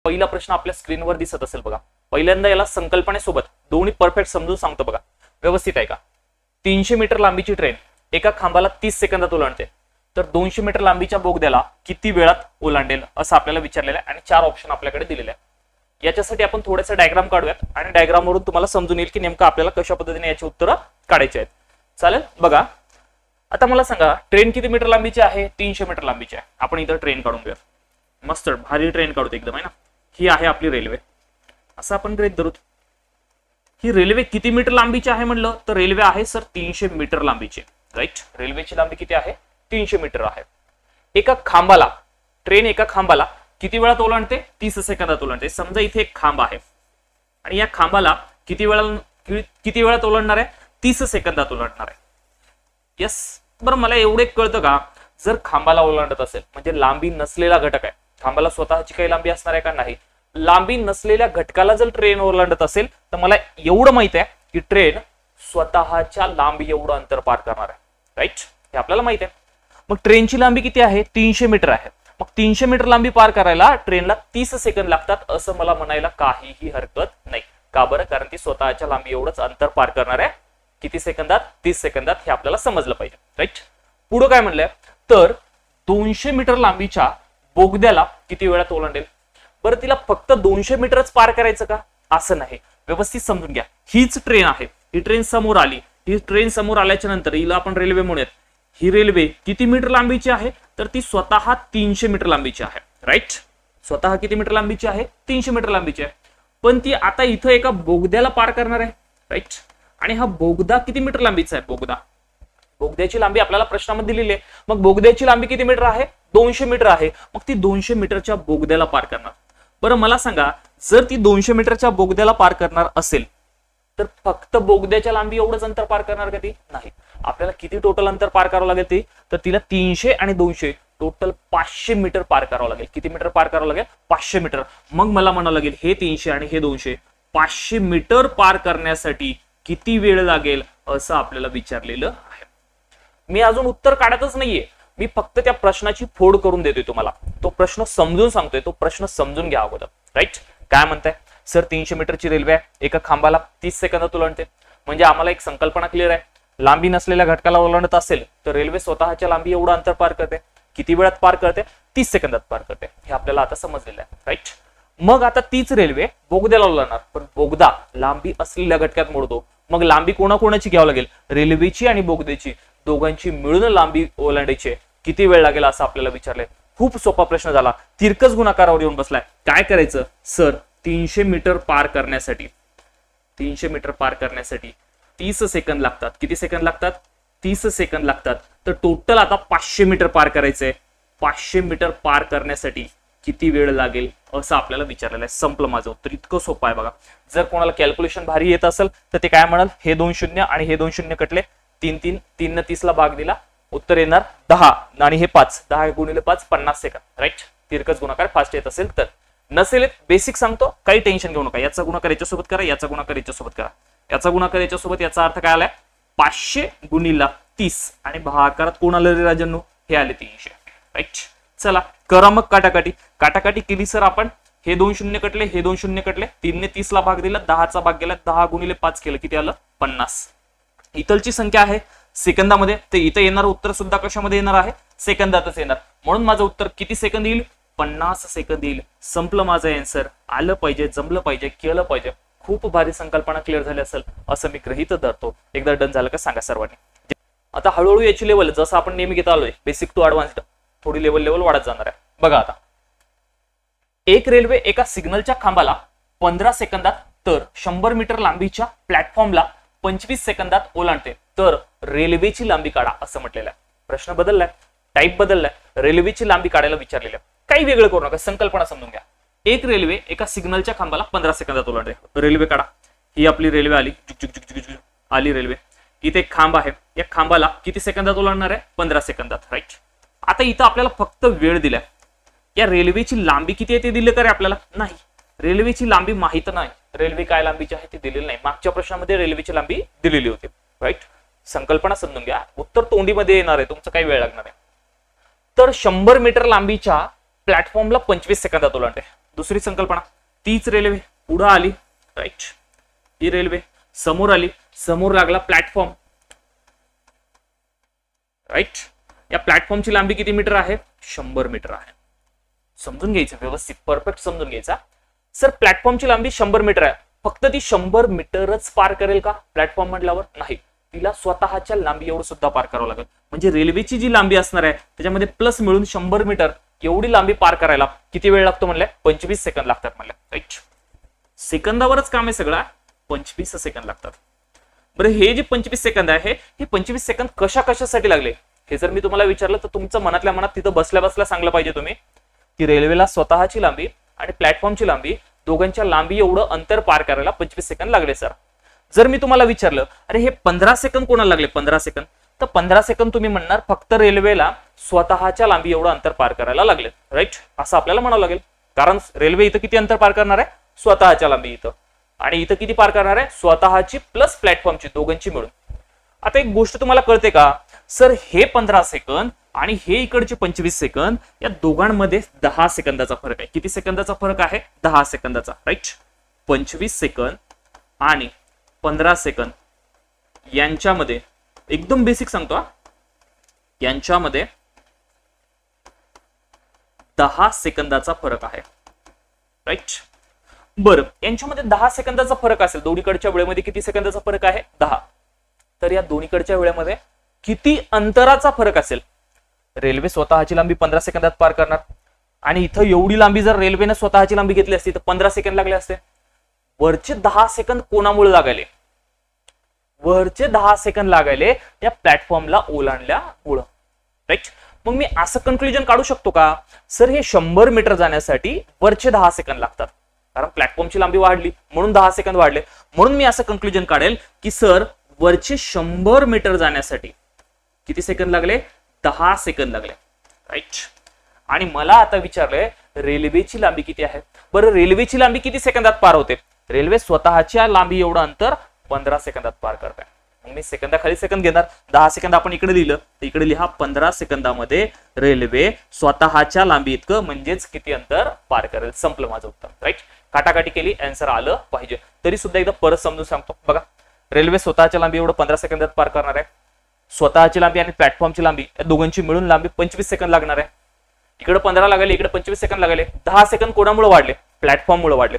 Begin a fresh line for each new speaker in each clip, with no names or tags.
पहिला प्रश्न आपल्या स्क्रीनवर दिसत असेल बघा. पहिल्यांदा याला संकल्पनेसोबत दोन्ही परफेक्ट समजून सांगतो बघा. व्यवस्थित आहे का? 300 मीटर लांबीची ट्रेन एका खांबाला 30 सेकंदात ओलांडते, तर 200 मीटर लांबीच्या बोगद्याला किती वेळात ओलांडेल असं आपल्याला विचारलेलं आहे आणि 4 ऑप्शन आपल्याकडे दिलेले आहे. याच्यासाठी आपण थोडासा डायग्राम काढूयात आणि डायग्रामवरून तुम्हाला समजून येईल की नेमकं आपल्याला कशा पद्धतीने याची उत्तरं काढायची आहेत. चालेल बघा. आता मला सांगा ट्रेन किती मीटर लांबीची आहे? 300 मीटर लांबीची आहे. आपण इथं ट्रेन काढून घेऊया. मस्त भारी ट्रेन काढतो एकदम आहे ना. ही आहे आपली रेल्वे असं आपण गृहीत धरू. ही रेल्वे किती मीटर लांबीची आहे म्हणलं तर रेल्वे आहे सर 300 मीटर लांबीची. राईट, रेल्वेची लांबी किती आहे? 300 मीटर आहे. एका खांबाला ट्रेन एका खांबाला किती वेळात ओलांडते? 30 सेकंदात ओलांडते. समजा इथे एक खांब आहे आणि या खांबाला किती वेळात ओलांडणार आहे? 30 सेकंदात ओलांडणार आहे. यस, बरं मला एवढे कळतं का जर खांबाला ओलांडत असेल म्हणजे लांबी नसलेला घटक आहे. खांबाला स्वतःची काही लांबी असणार आहे का? नाही. लांबी नसलेल्या घटकाला जर ट्रेन ओलांडत असेल तर मला एवढं माहित आहे की ट्रेन स्वतःच्या लांबी एवढं अंतर पार करणार आहे. राईट, हे आपल्याला माहित आहे. मग ट्रेनची लांबी किती आहे? 300 मीटर आहे. मग 300 मीटर लांबी पार करायला ट्रेनला 30 सेकंद लागतात असं मला म्हणायला काहीही हरकत नाही. का बरं? कारण ती स्वतःच्या लांबी एवढंच अंतर पार करणार आहे. किती सेकंदात? 30 सेकंदात. हे आपल्याला समजलं पाहिजे. राईट, पुढे काय म्हणलंय तर 200 मीटर लांबीच्या बोगद्याला किती वेळात ओलांडेल? बरं, तिला फक्त 200 मीटरच पार करायचं का? असं नाही. व्यवस्थित समजून घ्या. हीच ट्रेन आहे. ही ट्रेन समोर आली. ही ट्रेन समोर आल्याच्या नंतर हिला आपण रेल्वे म्हणूयात. ही रेल्वे किती मीटर लांबीची आहे तर ती स्वतः 300 मीटर लांबीची आहे. राईट, स्वतः किती मीटर लांबीची आहे? 300 मीटर लांबीची आहे. पण ती आता इथं एका बोगद्याला पार करणार आहे. राईट, आणि हा बोगदा किती मीटर लांबीचा आहे? बोगद्याची लांबी आपल्याला प्रश्नामध्ये दिलेली आहे. मग बोगद्याची लांबी किती मीटर आहे? 200 मीटर आहे. मग ती 200 मीटरच्या बोगद्याला पार करणार. बरं मला सांगा जर ती 200 मीटरच्या बोगद्याला पार करणार असेल तर फक्त बोगद्याच्या लांबी एवढंच अंतर पार करणार का ती? नाही. आपल्याला किती टोटल अंतर पार करावं लागेल ते? तर तिला 300 आणि 200 टोटल 500 मीटर पार करावं लागेल. किती मीटर पार करावं लागेल? 500 मीटर. मग मला म्हणावं लागेल हे 300 आणि हे 200 500 मीटर पार करण्यासाठी किती वेळ लागेल असं आपल्याला विचारलेलं आहे. मी अजून उत्तर काढतच नाहीये. मी फक्त त्या प्रश्नाची फोड करून देतोय तुम्हाला. तो प्रश्न समजून सांगतोय. तो प्रश्न समजून घ्या अगोदर. राईट, काय म्हणताय सर 300 मीटरची रेल्वे आहे एका खांबाला 30 सेकंदात ओलांडते. म्हणजे आम्हाला एक संकल्पना क्लिअर आहे. लांबी नसलेल्या घटकाला ओलांडत असेल तर रेल्वे स्वतःच्या लांबी एवढं अंतर पार करते. किती वेळात पार करते? 30 सेकंदात पार करते. हे आपल्याला आता समजलेलं आहे. राईट, मग आता तीच रेल्वे बोगद्याला ओलांडणार. पण बोगदा लांबी असलेल्या घटकात मोडतो. मग लांबी कोणाकोणाची घ्यावी लागेल? रेल्वेची आणि बोगद्याची दोघांची मिळून लांबी ओलांडायची. किती वेळ लागेल असं आपल्याला विचारलंय. खूप सोपा प्रश्न झाला. तिरकस गुणाकारावर येऊन बसलाय. काय करायचं सर 300 मीटर पार करण्यासाठी 30 सेकंद लागतात. किती सेकंद लागतात? 30 सेकंद लागतात. तर टोटल आता 500 मीटर पार करायचंय. 500 मीटर पार करण्यासाठी किती वेळ लागेल असं आपल्याला विचारलेलं आहे. संपलं माझं उत्तर. इतकं सोपं आहे बघा. जर कोणाला कॅल्क्युलेशन भारी येत असेल तर ते काय म्हणाल हे 2 शून्य आणि हे 2 शून्य कटले 3 न 30 ला भाग दिला. उत्तर येणार 10 आणि हे 5. 10 गुणिले 5 50 सेकंद. राईट, तिरकस गुणाकार फास्ट येत असेल तर. नसेल बेसिक सांगतो, काही टेन्शन घेऊ नका. याचा गुणाकार याच्यासोबत करा, याचा गुणाकार याच्यासोबत करा, याचा गुणाकार याच्यासोबत. याचा अर्थ काय आलाय? 500 गुणिला 30 आणि भागाकारात कोण आलं रे राजांनो? हे आले 300. राईट, चला करा मग काटाकाटी केली सर आपण. हे 2 शून्य कटले, हे 2 शून्य कटले. 3 ने 30 ला भाग दिला, 10 चा भाग गेला. 10 गुणिले 5 केलं किती आलं? 50. इथलची संख्या आहे सेकंदामध्ये. तर इथं येणार उत्तर सुद्धा कशामध्ये येणार आहे? सेकंदातच येणार. म्हणून माझं उत्तर किती सेकंद येईल? 50 सेकंद येईल. संपलं माझं आन्सर. आलं पाहिजे, जमलं पाहिजे, केलं पाहिजे. खूप भारी संकल्पना क्लिअर झाली असेल असं मी गृहीत धरतो. एकदा डन झालं का सांगा सर्वांनी. आता हळूहळू याची लेवल जसं आपण नेहमी घेत आलोय बेसिक टू ऍडव्हान्स्ड थोडी लेवल वाढत जाणार आहे. बघा आता एक रेल्वे एका सिग्नलच्या खांबाला 15 सेकंदात तर 100 मीटर लांबीच्या प्लॅटफॉर्मला 25 सेकंदात ओलांडते. तर रेल्वेची लांबी काढा असं म्हटलेलं आहे. प्रश्न बदललाय, टाईप बदललाय. रेल्वेची लांबी काढायला विचारलेलं आहे. काही वेगळं करू नका. संकल्पना समजून घ्या. एक रेल्वे एका सिग्नलच्या खांबाला 15 सेकंदात ओलांडते. रेल्वे काढा. ही आपली रेल्वे आली. आली रेल्वे. इथे एक खांब आहे. या खांबाला किती सेकंदात ओलांडणार आहे? 15 सेकंदात. राईट, आता इथं आपल्याला फक्त वेळ दिलाय. या रेल्वेची लांबी किती आहे ते दिले का रे आपल्याला? नाही. रेल्वेची लांबी माहित नाही. रेल्वे काय लांबीची आहे ते दिलेली नाही. मागच्या प्रश्नामध्ये रेल्वेची लांबी दिलेली होती. राईट, संकल्पना समजून घ्या. उत्तर तोंडीमध्ये येणार आहे. तुमचं काही वेळ लागणार आहे. तर 100 मीटर लांबीच्या प्लॅटफॉर्मला 25 सेकंदात ओलांडते. दुसरी संकल्पना, तीच रेल्वे पुढे आली, राईट, ही रेल्वे समोर आली, समोर लागला प्लॅटफॉर्म, राईट, या प्लॅटफॉर्मची लांबी किती मीटर आहे? 100 मीटर आहे. समजून घ्यायचं व्यवस्थित, परफेक्ट समजून घ्यायचा. सर प्लॅटफॉर्मची लांबी 100 मीटर आहे, फक्त ती 100 मीटरच पार करेल का प्लॅटफॉर्म म्हटल्यावर? नाही, तिला स्वतःच्या लांबी एवढं सुद्धा पार करावं लागेल. म्हणजे रेल्वेची जी लांबी असणार आहे त्याच्यामध्ये प्लस मिळून 100 मीटर एवढी लांबी पार करायला किती वेळ लागतो म्हणले? 25 सेकंद लागतात म्हणले, राईट. सेकंदावरच काम आहे सगळं, 25 सेकंद लागतात. बरं, हे जे 25 सेकंद आहे हे 25 सेकंद कशा कशासाठी लागले हे जर मी तुम्हाला विचारलं तर तुमच्या मनातल्या मनात तिथं बसल्या बसल्या सांगलं पाहिजे तुम्ही की रेल्वेला स्वतःची लांबी आणि प्लॅटफॉर्मची लांबी दोघांच्या लांबी एवढं अंतर पार करायला 25 सेकंद लागले सर. जर मी तुम्हाला विचारलं अरे हे 15 सेकंद कोणाला लागले 15 सेकंद, तर 15 सेकंद तुम्ही म्हणणार फक्त रेल्वेला स्वतःच्या लांबी एवढं अंतर पार करायला लागले, राईट, असं आपल्याला म्हणावं लागेल. कारण रेल्वे इथं किती अंतर पार करणार आहे? स्वतःच्या लांबी इथं, आणि इथं किती पार करणार आहे? स्वतःची प्लस प्लॅटफॉर्मची, दोघांची मिळून. आता एक गोष्ट तुम्हाला कळते का सर, हे 15 सेकंद आणि हे इकडचे 25 सेकंद या दोघांमध्ये 10 सेकंदाचा फरक आहे. किती सेकंदाचा फरक आहे? 10 सेकंदाचा, राईट. 25 सेकंद आणि 15 सेकंद यांच्यामध्ये एकदम बेसिक सांगतो, यांच्यामध्ये 10 सेकंदाचा फरक आहे, राईट. बरं, यांच्यामध्ये 10 सेकंदाचा फरक असेल, दोन्हीकडच्या वेळेमध्ये किती सेकंदाचा फरक आहे? 10. तर या दोन्हीकडच्या वेळेमध्ये किती अंतराचा फरक असेल? रेल्वे स्वतःची लांबी 15 सेकंदात पार करणार आणि इथं एवढी लांबी जर रेल्वेने स्वतःची लांबी घेतली असती तर 15 सेकंद लागले असते. वरचे 10 सेकंद कोणामुळे लागायले? वरचे 10 सेकंद लागायले या प्लॅटफॉर्मला ओलांडल्यामुळं, राईट. मग मी असं कन्क्लुजन काढू शकतो का सर, हे 100 मीटर जाण्यासाठी वरचे 10 सेकंद लागतात, कारण प्लॅटफॉर्मची लांबी वाढली म्हणून 10 सेकंद वाढले. म्हणून मी असं कन्क्लुजन काढेल की सर वरचे 100 मीटर जाण्यासाठी किती सेकंद लागले? 10 सेकंद लागले, राईट. आणि मला आता विचारलंय रेल्वेची लांबी किती आहे. बरं, रेल्वेची लांबी किती सेकंदात पार होते? रेल्वे स्वतःच्या लांबी एवढं अंतर 15 सेकंदात पार करते. मग मी सेकंदाखाली सेकंद घेणार, 10 सेकंद आपण इकडे लिहिलं तर इकडे लिहा 15 सेकंदामध्ये रेल्वे स्वतःच्या लांबी इतकं म्हणजेच किती अंतर पार करेल. संपलं माझं उत्तर, राईट. काटाकाटी केली, आन्सर आलं पाहिजे. तरी सुद्धा एकदा परत समजून सांगतो बघा, रेल्वे स्वतःच्या लांबी एवढं 15 सेकंदात पार करणार आहे. स्वतःची लांबी आणि प्लॅटफॉर्मची लांबी या दोघांची मिळून लांबी 25 सेकंद लागणार आहे. इकडे 15 लागले, इकडे 25 सेकंद लागले. 10 सेकंद कोणामुळे वाढले? प्लॅटफॉर्ममुळे वाढले.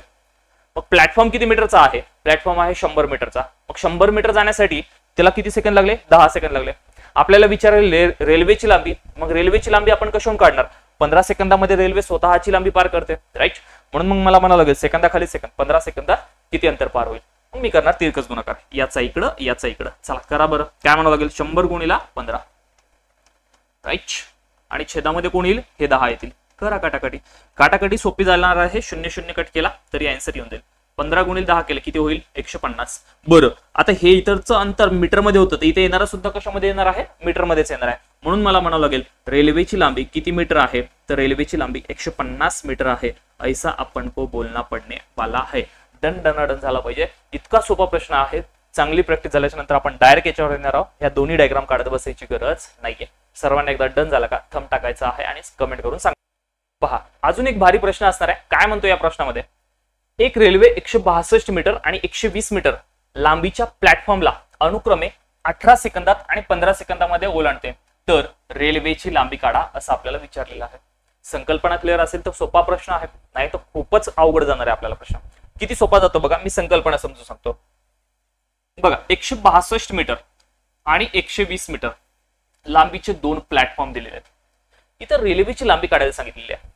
मग प्लॅटफॉर्म किती मीटरचा आहे? प्लॅटफॉर्म आहे 100 मीटरचा. मग 100 मीटर जाण्यासाठी त्याला किती सेकंद लागले? 10 सेकंद लागले. आपल्याला विचारले रेल्वेची लांबी, मग रेल्वेची लांबी आपण कशावरून काढणार? 15 सेकंदामध्ये रेल्वे स्वतःची लांबी पार करते, राईट. म्हणून मग मला म्हणावं लागेल सेकंदाखाली सेकंद, 15 सेकंदात किती अंतर पार होईल. मग मी करणार तिरकस गुणाकार, याचा इकडं याचा इकडं. चला करा बरं, काय म्हणावं लागेल? 100 गुणिला 15, राईट. आणि छेदामध्ये कोण येईल? हे 10 येतील. करा काटाकाटी. काटाकाटी सोपी जाणार आहे, 0 0 कट केला तरी आन्सर येऊन जाईल. 15 गुणिले 10 केलं किती होईल? 150. बरं, आता हे इतरचं अंतर मीटर मध्ये होतं तर इथे येणारा सुद्धा कशामध्ये येणार आहे? मीटर मध्येच येणार आहे. म्हणून मला म्हणावं लागेल रेल्वेची लांबी किती मीटर आहे? तर रेल्वेची लांबी 150 मीटर आहे. ऐसा आपण को बोलना पडणे वाला है. डन डन झाला पाहिजे. इतका सोपा प्रश्न आहे. चांगली प्रॅक्टिस झाल्याच्या नंतर आपण डायरेक्ट याच्यावर येणार आहोत. या दोन्ही डायग्राम काढत बसायची गरज नाहीये. सर्वांना एकदा डन झाला का थंब टाकायचा आहे आणि कमेंट करून सांगा. पहा, अजून एक भारी प्रश्न असणार आहे. काय म्हणतो या प्रश्नामध्ये? एक रेल्वे 162 मीटर आणि 120 मीटर लांबीच्या प्लॅटफॉर्मला अनुक्रमे 18 सेकंदात आणि 15 सेकंदामध्ये ओलांडते, तर रेल्वेची लांबी काढा असं आपल्याला विचारलेलं आहे. संकल्पना क्लिअर असेल तर सोपा प्रश्न आहे, नाही तर खूपच अवघड जाणार आहे आपल्याला प्रश्न. किती सोपा जातो बघा, मी संकल्पना समजून सांगतो. बघा, 162 मीटर आणि 120 मीटर लांबीचे 2 प्लॅटफॉर्म दिलेले आहेत. इथं रेल्वेची लांबी काढायला सांगितलेली आहे.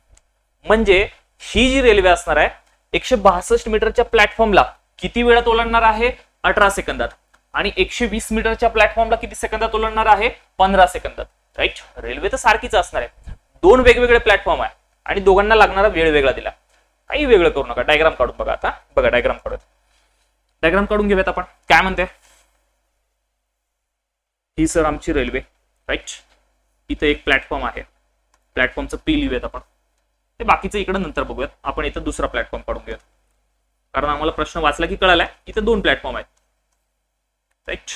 म्हणजे ही जी रेल्वे असणार आहे 162 मीटरच्या प्लॅटफॉर्मला किती वेळात ओलांडणार आहे? 18 सेकंदात. आणि 120 मीटरच्या प्लॅटफॉर्मला किती सेकंदात ओलांडणार आहे? 15 सेकंदात, राईट. रेल्वे तर सारखीच असणार आहे. 2 वेगवेगळे प्लॅटफॉर्म आहे आणि दोघांना लागणारा वेळ वेगळा दिला. काही वेगळं करू नका. डायग्राम काढून बघा. आता बघा, डायग्राम काढूयात. डायग्राम काढून घेऊयात आपण. काय म्हणते? ही सर आमची रेल्वे, राईट. इथं एक प्लॅटफॉर्म आहे. प्लॅटफॉर्मचं पी लिहूयात आपण. ते बाकीचं इकडे नंतर बघूयात. आपण इथं दुसरा प्लॅटफॉर्म काढून घेऊयात, कारण आम्हाला प्रश्न वाचला की कळालाय इथं 2 प्लॅटफॉर्म आहेत, राईट.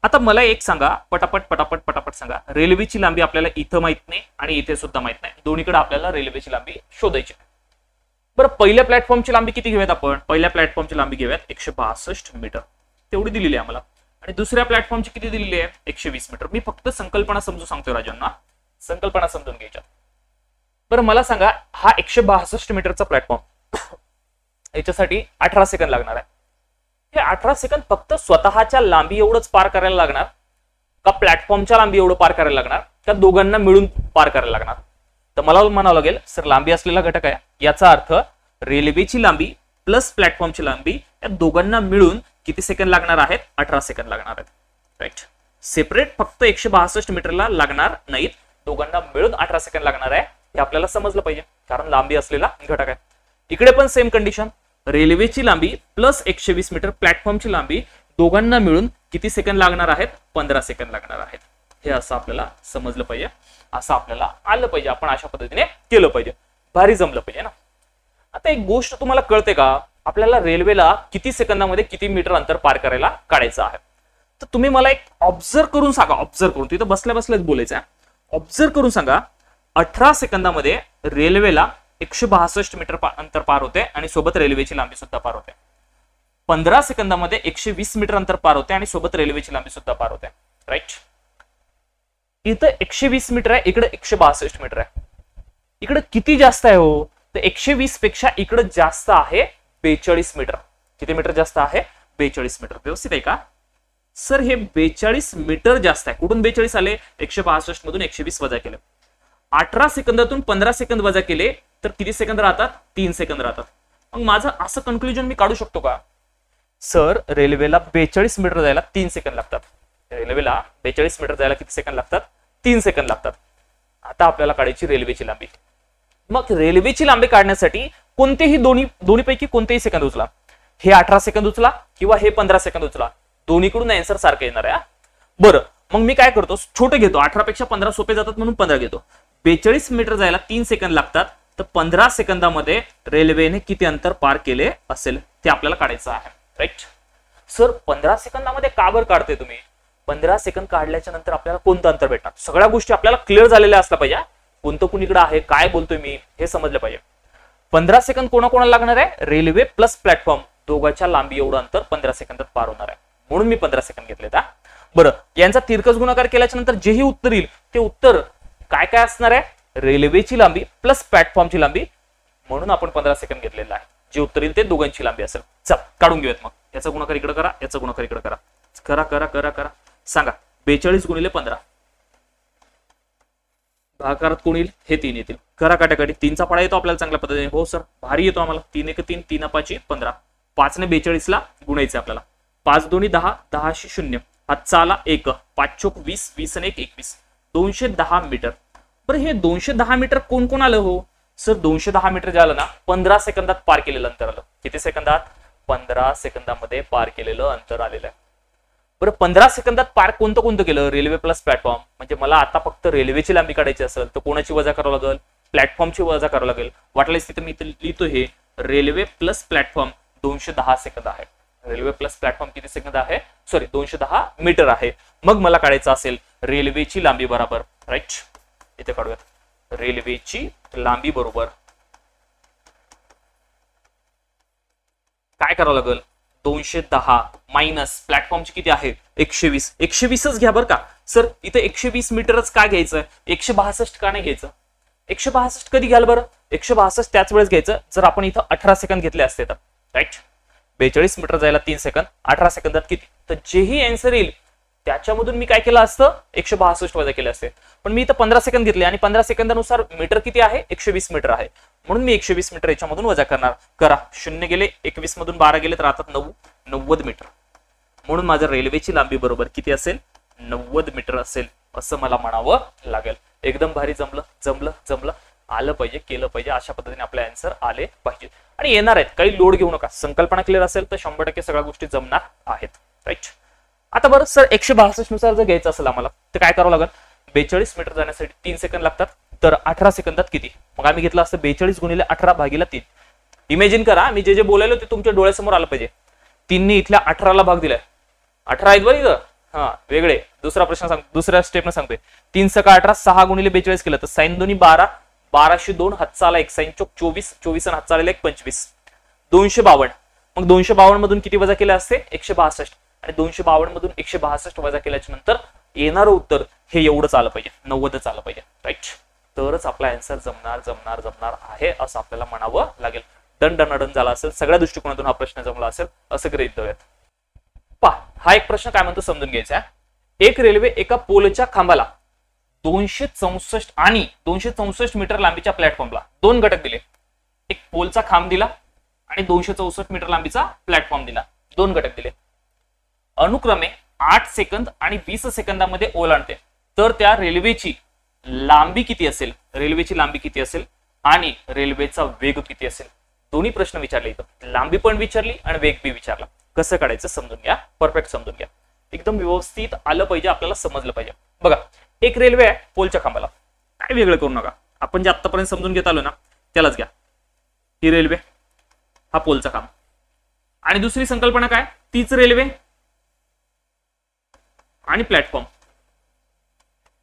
आता मला एक सांगा, पटापट पटापट पटापट सांगा. रेल्वेची लांबी आपल्याला इथं माहित नाही आणि इथे सुद्धा माहित नाही. दोन्हीकडे आपल्याला रेल्वेची लांबी शोधायची. बरं पहिल्या प्लॅटफॉर्मची लांबी किती घेऊयात आपण? पहिल्या प्लॅटफॉर्मची लांबी घेऊयात 162 मीटर, तेवढी दिलेली आहे आम्हाला. आणि दुसऱ्या प्लॅटफॉर्मची किती दिलेली आहे? 120 मीटर. मी फक्त संकल्पना समजून सांगतोय राजांना, संकल्पना समजून घ्यायच्या. बरं मला सांगा, हा 162 मीटरचा प्लॅटफॉर्म याच्यासाठी 18 सेकंद लागणार आहे. हे 18 सेकंद फक्त स्वतःच्या लांबी एवढंच पार करायला लागणार का प्लॅटफॉर्मच्या लांबी एवढं पार करायला लागणार का दोघांना मिळून पार करायला लागणार? तर मला म्हणावं लागेल सर लांबी असलेला घटक आहे, याचा अर्थ रेल्वेची लांबी प्लस प्लॅटफॉर्मची लांबी या दोघांना मिळून किती सेकंद लागणार आहेत? 18 सेकंद लागणार आहेत. राईट. सेपरेट फक्त 162 मीटरला लागणार नाहीत, दोघांना मिळून 18 सेकंद लागणार आहे, हे आपल्याला समजलं पाहिजे कारण लांबी असलेला घटक आहे. इकडे पण सेम कंडिशन, रेल्वेची लांबी प्लस 120 मीटर प्लॅटफॉर्मची लांबी दोघांना मिळून किती सेकंद लागणार आहेत? 15 सेकंद लागणार आहेत. हे असं आपल्याला समजलं पाहिजे, असं आपल्याला आलं पाहिजे, आपण अशा पद्धतीने केलं पाहिजे, भारी जमलं पाहिजे ना. आता एक गोष्ट तुम्हाला कळते का, आपल्याला रेल्वेला किती सेकंदामध्ये किती मीटर अंतर पार करायला काढायचं आहे? तर तुम्ही मला एक ऑब्झर्व करून सांगा, ऑब्झर्व करून, तिथं बसल्या बसल्याच बोलायचं आहे, ऑब्झर्व करून सांगा. 18 सेकंदामध्ये रेल्वेला 162 मीटर अंतर पार होते आणि सोबत रेल्वेची लांबी सुद्धा पार होते. 15 सेकंदामध्ये 120 मीटर अंतर पार होते आणि सोबत रेल्वेची लांबी सुद्धा पार होते. राईट. इथं 120 मीटर आहे, इकडे 162 मीटर आहे. इकडे किती जास्त आहे हो? तर 120 पेक्षा इकडे जास्त आहे 42 मीटर. किती मीटर जास्त आहे? 42 मीटर. व्यवस्थित आहे का सर? हे 42 मीटर जास्त आहे. कुठून 42 आले? 162 मधून 120 वजा केले. 18 सेकंदातून 15 सेकंद वजा केले तर किती सेकंद राहतात? 3 सेकंद राहतात. मग माझं असं कन्क्लुजन मी काढू शकतो का सर? रेल्वेला 42 मीटर जायला 3 सेकंद लागतात. रेल्वेला 42 मीटर जायला किती सेकंद लागतात? 3 सेकंद लागतात. आता आपल्याला काढायची रेल्वेची लांबी. मग रेल्वेची लांबी काढण्यासाठी कोणतेही दोन्हीपैकी कोणतेही सेकंद उचला. हे 18 सेकंद उचला किंवा हे 15 सेकंद उचला, दोन्हीकडून आन्सर सारखं येणार आहे. बरं मग मी काय करतो, छोटे घेतो. 18 पेक्षा 15 सोपे जातात म्हणून 15 घेतो. 42 मीटर जायला 3 सेकंद लागतात, तर 15 सेकंदामध्ये रेल्वेने किती अंतर पार केले असेल ते आपल्याला काढायचं आहे. राईट. सर 15 सेकंदामध्ये का बरं काढते तुम्ही? 15 सेकंद काढल्याच्या नंतर आपल्याला कोणतं अंतर भेटणार? सगळ्या गोष्टी आपल्याला क्लिअर झालेल्या असल्या पाहिजे. कोणतं कुणीकडे आहे, काय बोलतोय मी, हे समजलं पाहिजे. 15 सेकंद कोणाकोणाला लागणार आहे? रेल्वे प्लस प्लॅटफॉर्म दोघांच्या लांबी एवढं अंतर 15 सेकंदात पार होणार आहे, म्हणून मी 15 सेकंद घेतले. बरं, यांचा तिरकस गुणाकार केल्याच्या नंतर जेही उत्तर येईल ते उत्तर काय काय असणार आहे? रेल्वेची लांबी प्लस प्लॅटफॉर्मची लांबी, म्हणून आपण 15 सेकंद घेतलेलं आहे. जे उत्तर येईल ते दोघांची लांबी असेल. चल काढून घेऊयात. मग याचा गुणाकार इकडे करा, याचा गुणाकार इकडे करा. करा करा करा करा. सांगा 42 गुणिले 15 भागाकारात कोण येईल? हे 3 येतील. करा काटाकाटी. 3चा पाडा येतो आपल्याला चांगल्या पद्धतीने. हो सर भारी येतो आम्हाला. 3 1 3, 3 5 15. 5 ने 42 ला गुणायचं आपल्याला. 5 2 10, 10 0. हातचा आला 1, 5 चोक 20, 20 आणि 1 21. 210 मीटर. बरं हे 210 मीटर कोण कोण आलं हो सर? 210 मीटर जे आलं ना 15 सेकंदात पार केलेलं अंतर आलं. किती सेकंदात? 15 सेकंदामध्ये पार केलेलं अंतर आलेलं आहे. बरं 15 सेकंदात पार कोणतं कोणतं केलं? Railway plus platform. म्हणजे मला आता फक्त रेल्वेची लांबी काढायची असेल तर कोणाची वजा करावं लागेल? प्लॅटफॉर्मची वजा करावं लागेल. वाटल्यास तिथे मी लिहितो हे रेल्वे प्लस प्लॅटफॉर्म 210 सेकंद आहे. रेल्वे प्लस प्लॅटफॉर्म किती सेकंद आहे? सॉरी 210 मीटर आहे. मग मला काढायचं असेल रेल्वेची लांबी बरोबर. राईट. इथे काढूयात. रेल्वेची लांबी बरोबर काय करावं लागेल? 210 मायनस प्लॅटफॉर्मची किती आहे? 120. 120च घ्या बरं का सर. इथे 120 मीटरच का घ्यायचं? 162 का नाही घ्यायचं? 162 कधी घ्याल बरं? 162 त्याच वेळेस घ्यायचं जर आपण इथं 18 सेकंद घेतले असते तर. राईट. 42 मीटर जायला 3 सेकंद, 18 सेकंदात किती? तर जेही आन्सर येईल त्याच्यामधून मी काय केलं असतं? 162 वजा केले असते. पण मी इथं 15 सेकंद घेतले आणि 15 सेकंदानुसार मीटर किती आहे? 120 मीटर आहे, म्हणून मी 120 मीटर याच्यामधून वजा करणार. करा. 0 गेले, 21 मधून 12 गेले तर आता 90 मीटर. म्हणून माझ्या रेल्वेची लांबी बरोबर किती असेल? 90 मीटर असेल असं मला म्हणावं लागेल. एकदम भारी. जमलं जमलं जमलं. आलं पाहिजे, केलं पाहिजे. अशा पद्धतीने आपले आन्सर आले पाहिजे आणि येणार आहेत. काही लोड घेऊ नका. संकल्पना क्लिअर असेल तर 100% सगळ्या गोष्टी जमणार आहेत. राईट. आता बरं सर 162 नुसार जर घ्यायचं असेल आम्हाला तर काय करावं लागेल? 42 मीटर जाण्यासाठी 3 सेकंद लागतात, तर 18 सेकंदात किती? मग आम्ही घेतलं असतं 42 गुणिले 18 भागीला 3. इमॅजिन करा मी जे जे बोलायलो ते तुमच्या डोळ्यासमोर आलं पाहिजे. 3 ने इथल्या 18ला भाग दिलाय. 18 आहेत बरं इथं. हा वेगळे. दुसरा प्रश्न सांग, दुसऱ्या स्टेपनं सांगतोय. 3 सका 18, 6 गुणिले 42 केलं तर साइन दोन्ही 12, 1202 हातचाला 1 साइन चोक 24, 24 आणि हातचाला 1 25, 252. मग 252 मधून किती वजा केले असते 162, आणि 252 मधून 162 वजा केल्याच्या नंतर येणारं उत्तर हे एवढंच आलं पाहिजे, 90च आलं पाहिजे. राईट, तरच आपला आन्सर जमणार आहे असं आपल्याला म्हणावं लागेल. दण झाला असेल, सगळ्या दृष्टिकोनातून हा प्रश्न जमला असेल असं गृहीत धरूयात. पहा, हा एक प्रश्न काय म्हणतो समजून घ्यायचा आहे. एक रेल्वे एका पोलच्या खांबाला 264 आणि 264 मीटर लांबीच्या प्लॅटफॉर्मला दोन घटक दिले. एक पोलचा खांब दिला आणि 264 मीटर लांबीचा प्लॅटफॉर्म दिला. दोन घटक दिले. अनुक्रमे 8 सेकंद आणि 20 सेकंदामध्ये ओलांडते. तर त्या रेल्वेची लांबी किती असेल, रेल्वेची लांबी किती असेल आणि रेल्वेचा वेग किती असेल. दोन्ही प्रश्न विचारले इथं, लांबी पण विचारली आणि वेग बी विचारला. कसं काढायचं समजून घ्या, परफेक्ट समजून घ्या, एकदम व्यवस्थित आलं पाहिजे, आपल्याला समजलं पाहिजे. बघा, एक रेल्वे आहे पोलच्या खांबाला, काय वेगळं करू नका, आपण जे आतापर्यंत समजून घेत आलो ना त्यालाच घ्या. ही रेल्वे, हा पोलचा खांब, आणि दुसरी संकल्पना काय, तीच रेल्वे आणि प्लॅटफॉर्म.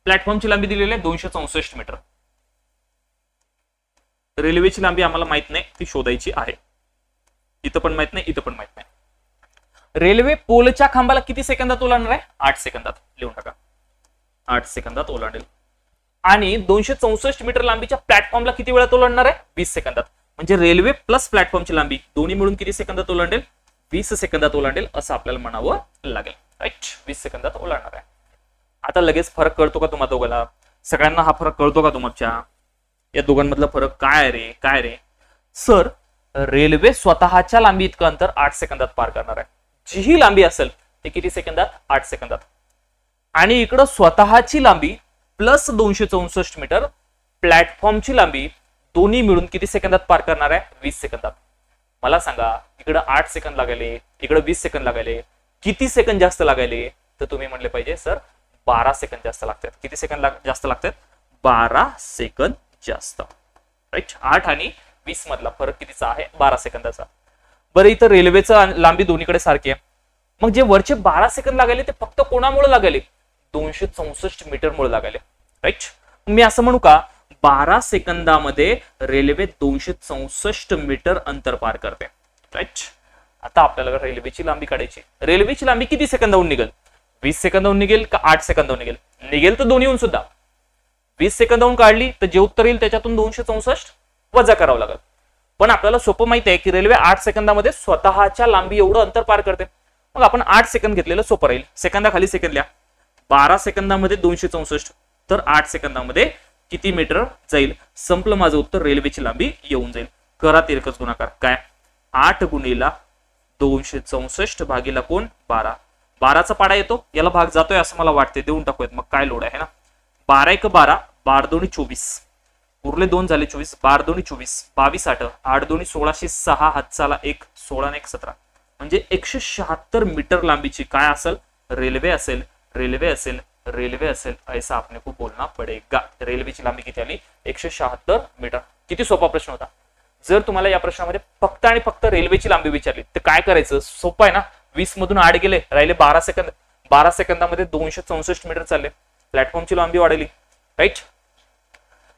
प्लॅटफॉर्मची लांबी दिलेली आहे 264 मीटर. रेल्वेची लांबी आम्हाला माहित नाही, ती शोधायची आहे. इथं पण माहित नाही, इथं पण माहित नाही. रेल्वे पोलच्या खांबाला किती सेकंदात ओलांडणार आहे, 8 सेकंदात. लिहून टाका, 8 सेकंदात ओलांडेल. आणि 264 मीटर लांबीच्या प्लॅटफॉर्मला किती वेळात ओलांडणार आहे, 20 सेकंदात. म्हणजे रेल्वे प्लस प्लॅटफॉर्मची लांबी दोन्ही मिळून किती सेकंदात ओलांडेल, 20 सेकंदात ओलांडेल असं आपल्याला म्हणावं लागेल. राईट, 20 सेकंदात ओलांडणार आहे. आता लगेच फरक कळतो का तुम्हाला दोघांना, सगळ्यांना हा फरक कळतो का तुमच्या, या दोघांमधला फरक काय रे, काय रे. सर, रेल्वे स्वतःच्या लांबी इतकं अंतर 8 सेकंदात पार करणार आहे. जी ही लांबी असेल ते किती सेकंदात, 8 सेकंदात. आणि इकडं स्वतःची लांबी प्लस 264 मीटर प्लॅटफॉर्मची लांबी दोन्ही मिळून किती सेकंदात पार करणार आहे, 20 सेकंदात. मला सांगा, इकडं 8 सेकंद लागायले, इकडं 20 सेकंद लागायले, किती सेकंद जास्त लागायले. तर तुम्ही म्हणले पाहिजे सर 12 सेकंद जास्त लागतात. किती सेकंद जास्त लागतात, 12 सेकंद जास्त. राईट, 8 आणि 20 मधला फरक कितीचा आहे, 12 सेकंदाचा. बरं, इथं रेल्वेचं लांबी दोन्हीकडे सारखी आहे. मग जे वरचे 12 सेकंद लागायले ते फक्त कोणामुळे लागायले, 264 मीटर मुळे लागायले. राईट, मी असं म्हणू का, 12 सेकंदामध्ये रेल्वे 264 मीटर अंतर पार करते. राईट, आता आपल्याला रेल्वेची लांबी काढायची. रेल्वेची लांबी किती सेकंदाहून निघेल, 20 सेकंदाहून निघेल का 8 सेकंदाहून निघेल. निघेल तर दोन्हीहून सुद्धा. 20 सेकंदाहून काढली तर जे उत्तर येईल त्याच्यातून 264 वजा करावं लागेल. पण आपल्याला सोपं माहिती आहे की रेल्वे 8 सेकंदामध्ये स्वतःच्या लांबी एवढं अंतर पार करते. मग आपण 8 सेकंद घेतलेलं सोपं राहील. सेकंदाखाली सेकंद लिहा. 12 सेकंदामध्ये 264 तर 8 सेकंदामध्ये किती मीटर जाईल. संपलं माझं उत्तर, रेल्वेची लांबी येऊन जाईल. करा तिरकस गुणाकार. काय, 8 गुणिला 264 भागीला कोण 12. 12चा पाडा येतो, याला भाग जातोय असं मला वाटते, देऊन टाकूयात. मग काय लोड आहे ना, 12 1 12, 12 2 24, उरले 2 झाले 24, 12 2 24, 22 8, 8 2 16, 6 हातचाला 1, 16 1 17. म्हणजे 176 मीटर लांबीची काय असेल, रेल्वे असेल, रेल्वे असेल, रेल्वे असेल, ऐसा आपने को बोलना पडेगा. रेल्वेची लांबी किती आली, 176 मीटर. किती सोपा प्रश्न होता. जर तुम्हाला या प्रश्नामध्ये फक्त आणि फक्त रेल्वेची लांबी विचारली तर काय करायचं, सोपं आहे ना. 20 मधून 8 गेले, राहिले 12 सेकंद. 12 सेकंदामध्ये 264 मीटर चालले, प्लॅटफॉर्मची लांबी वाढली. राईट,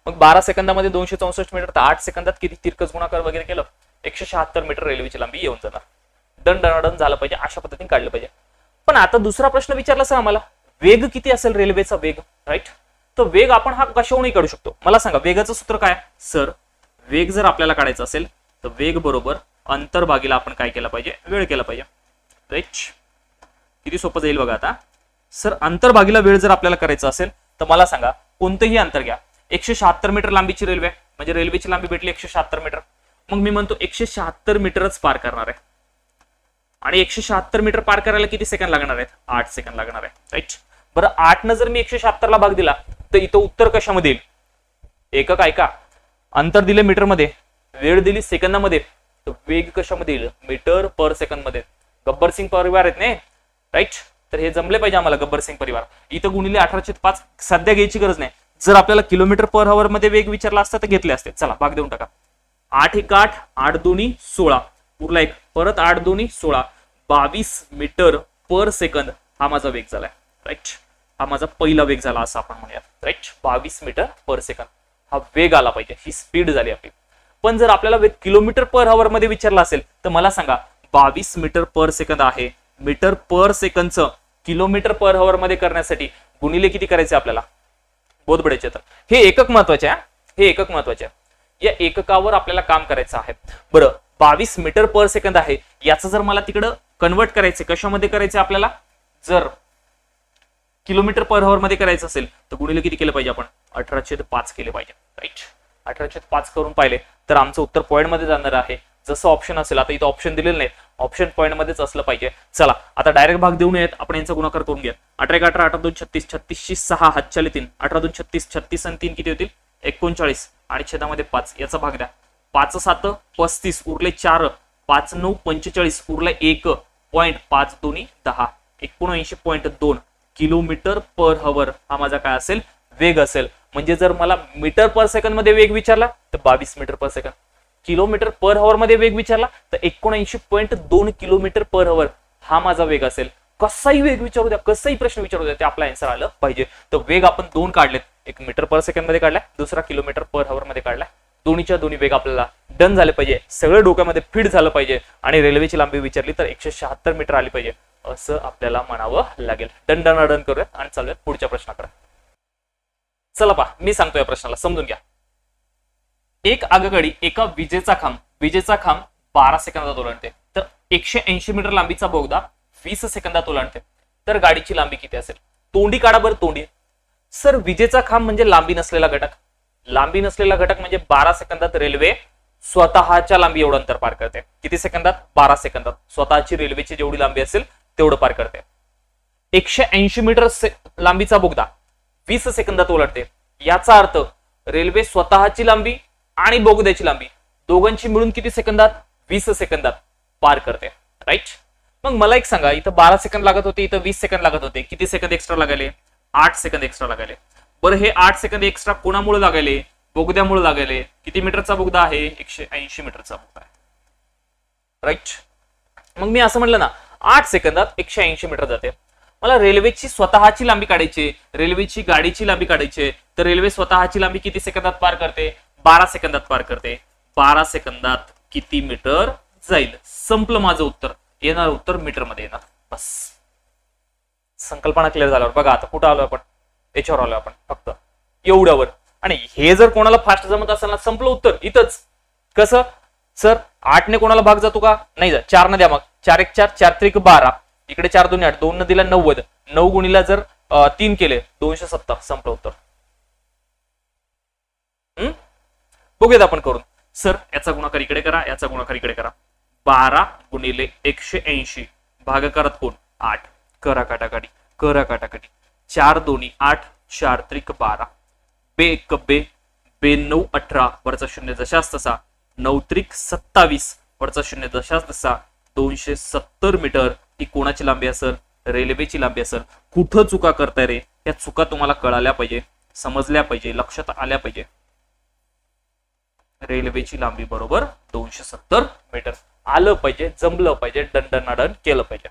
मग 12 सेकंदामध्ये 264 मीटर तर 8 सेकंदात किती तिरकस गुणाकार वगैरे केलं, 176 मीटर रेल्वेची लांबी येऊन जाणार. दण झालं पाहिजे, अशा पद्धतीने काढलं पाहिजे. पण आता दुसरा प्रश्न विचारला सर आम्हाला, वेग किती असेल रेल्वेचा वेग. राईट, तर वेग आपण हा कशावरूनही काढू शकतो. मला सांगा वेगाचं सूत्र काय. सर, वेग जर आपल्याला काढायचा असेल तर वेग बरोबर अंतर भागीला आपण काय केलं पाहिजे, वेळ केला पाहिजे. राईट, किती सोपं जाईल बघा आता. सर, अंतर भागीला वेळ जर आपल्याला करायचं असेल तर मला सांगा कोणतंही अंतर घ्या. 176 मीटर लांबीची रेल्वे म्हणजे रेल्वेची लांबी भेटली 176 मीटर. मग मी म्हणतो 176 मीटरच पार करणार आहे. आणि 176 मीटर पार करायला किती सेकंद लागणार आहेत, 8 सेकंद लागणार आहे. राईट, बरं 8 न जर मी 176 ला भाग दिला तर इथं उत्तर कशामध्ये येईल, एकक ऐका, अंतर दिले मीटर मध्ये, वेळ दिली सेकंदामध्ये, तर वेग कशामध्ये येईल, मीटर पर सेकंद मध्ये. गब्बर सिंग परिवार आहेत नाही. राईट, तर हे जमले पाहिजे आम्हाला गब्बर सिंग परिवार. इथं गुणिले 18/5 सध्या घ्यायची गरज नाही. जर आपल्याला किलोमीटर पर आवर मध्ये वेग विचारला असता तर घेतले असते. चला भाग देऊन टाका. 8 1 8, 8 2 16, उरला एक, परत 8 2 16, 22 मीटर पर सेकंद हा माझा वेग झालाय. राईट, हा माझा पहिला वेग झाला असं आपण म्हणूया. राईट, 22 मीटर पर सेकंद हा वेग आला पाहिजे, ही स्पीड झाली आपली. पण जर आपल्याला वेग किलोमीटर पर आवर मध्ये विचारला असेल तर मला सांगा 22 मीटर पर सेकंद आहे. मीटर पर सेकंदचं किलोमीटर पर आवर मध्ये करण्यासाठी गुणिले किती करायचे आपल्याला बोधबड्याचे. तर हे एकक महत्वाचे आहे, हे एकक महत्वाचे आहे. या एककावर आपल्याला काम करायचं आहे. बरं 22 मीटर पर सेकंद आहे, याचं जर मला तिकडं कन्वर्ट करायचे कशामध्ये करायचे आपल्याला, जर किलोमीटर पर आवर मध्ये करायचं असेल तर गुणिले किती केलं पाहिजे आपण 18/5 केले पाहिजे. राईट, 18/5 करून पाहिले तर आमचं उत्तर पॉईंट मध्ये जाणार आहे. जसं ऑप्शन असेल, आता इथं ऑप्शन दिलेलं नाही, ऑप्शन पॉईंट मध्येच असलं पाहिजे. चला आता डायरेक्ट भाग देऊन येत आपण यांचा गुणाकार करून घ्या. 18 × 18 8 2 36 36 6 हातच्याले 3 18 2 36 36 आणि 3 किती होतील 39 आणि छेदामध्ये 5 याचा भाग द्या. 5 7 35 उरले 4 5 9 45 उरले 1 पॉईंट 5 2 10 79.2 किलोमीटर पर आवर हा माझा काय असेल वेग असेल. म्हणजे जर मला मीटर पर सेकंद मध्ये वेग विचारला तर 22 metre per second, kilometre per hour मध्ये वेग विचारला तर 79.2 किलोमीटर पर आवर हा माझा वेग असेल. कसाही वेग विचारू द्या, कसाही प्रश्न विचारू द्या, ते आपला आन्सर आलं पाहिजे. तर वेग आपण दोन काढलेत, एक मीटर पर सेकंद मध्ये काढलाय, दुसरा किलोमीटर पर आवर मध्ये काढलाय. दोन्हीच्या दोन्ही वेग आपल्याला डन झाले पाहिजे, सगळं डोक्यामध्ये फिट झालं पाहिजे आणि रेल्वेची लांबी विचारली तर 176 मीटर आली पाहिजे असं आपल्याला म्हणावं लागेल. डन डन डन करूयात आणि चालूयात पुढच्या प्रश्नाकडे. चला पहा, मी सांगतो या प्रश्नाला समजून घ्या. एक आगगाडी एका विजेचा खांब 12 सेकंदात ओलांडते, तर 180 मीटर लांबीचा बोगदा 20 सेकंदात ओलांडते, तर गाडीची लांबी किती असेल. तोंडी काढा बरं, तोंडी. सर विजेचा खांब म्हणजे लांबी नसलेला घटक, लांबी नसलेला घटक म्हणजे 12 सेकंदात रेल्वे स्वतःच्या लांबी एवढं अंतर पार करते. किती सेकंदात 12 सेकंदात स्वतःची रेल्वेची जेवढी लांबी असेल तेवढं पार करते. 180 मीटर लांबीचा बोगदा 20 सेकंदात ओलांडते, याचा अर्थ रेल्वे स्वतःची लांबी आणि बोगद्याची लांबी दोघांची मिळून किती सेकंदात 20 सेकंदात पार करते. राईट. मग मला एक सांगा, इथं 12 सेकंद लागत होते, इथं 20 सेकंद लागत होते, किती सेकंद एक्स्ट्रा लागायले 8 सेकंद एक्स्ट्रा लागायले. बरं हे 8 सेकंद एक्स्ट्रा कोणामुळे लागायले, बोगद्यामुळे लागायले. किती मीटरचा बोगदा आहे 180 मीटरचा बोगदा आहे. राईट. मग मी असं म्हटलं ना 8 सेकंदात 180 मीटर जाते. मला रेल्वेची स्वतःची लांबी काढायची, रेल्वेची गाडीची लांबी काढायची, तर रेल्वे स्वतःची लांबी किती सेकंदात पार करते 12 सेकंदात पार करते. 12 सेकंदात किती मीटर जाईल. संपलं माझं उत्तर. येणार उत्तर मीटर मध्ये येणार. बस संकल्पना क्लिअर झाल्यावर बघा आता कुठं आलो आपण, याच्यावर आलो आपण फक्त एवढ्यावर. आणि हे जर कोणाला फास्ट जमत असेल ना संपलं उत्तर इथंच. कसं सर 8 ने कोणाला भाग जातो का नाही जात, 4 न द्या मग. 4 1 4 4 3 12 इकडे 4 2 8 2 न दिला 90 9 गुणिला जर 3 केले 270 संपलं उत्तर. बघूयात आपण करून. सर याचा गुणाकार इकडे करा, याचा गुणाकार इकडे करा. 12 गुणिले 180 भागाकारात कोण 8 करा काटाकाटी, करा काटाकाटी. 4 2 8 4 3 12 बे 1 बे बे 9 18 वरचा शून्य जशाच तसा 9 3 27 वरचा शून्य जशाच तसा 270 मीटर ही कोणाची लांबी असेल रेल्वेची लांबी असेल. कुठं चुका करताय रे, या चुका तुम्हाला कळाल्या पाहिजे, समजल्या पाहिजे, लक्षात आल्या पाहिजे. रेल्वेची लांबी बरोबर 270 मीटर आलं पाहिजे, जमलं पाहिजे, डन डन डन केलं पाहिजे.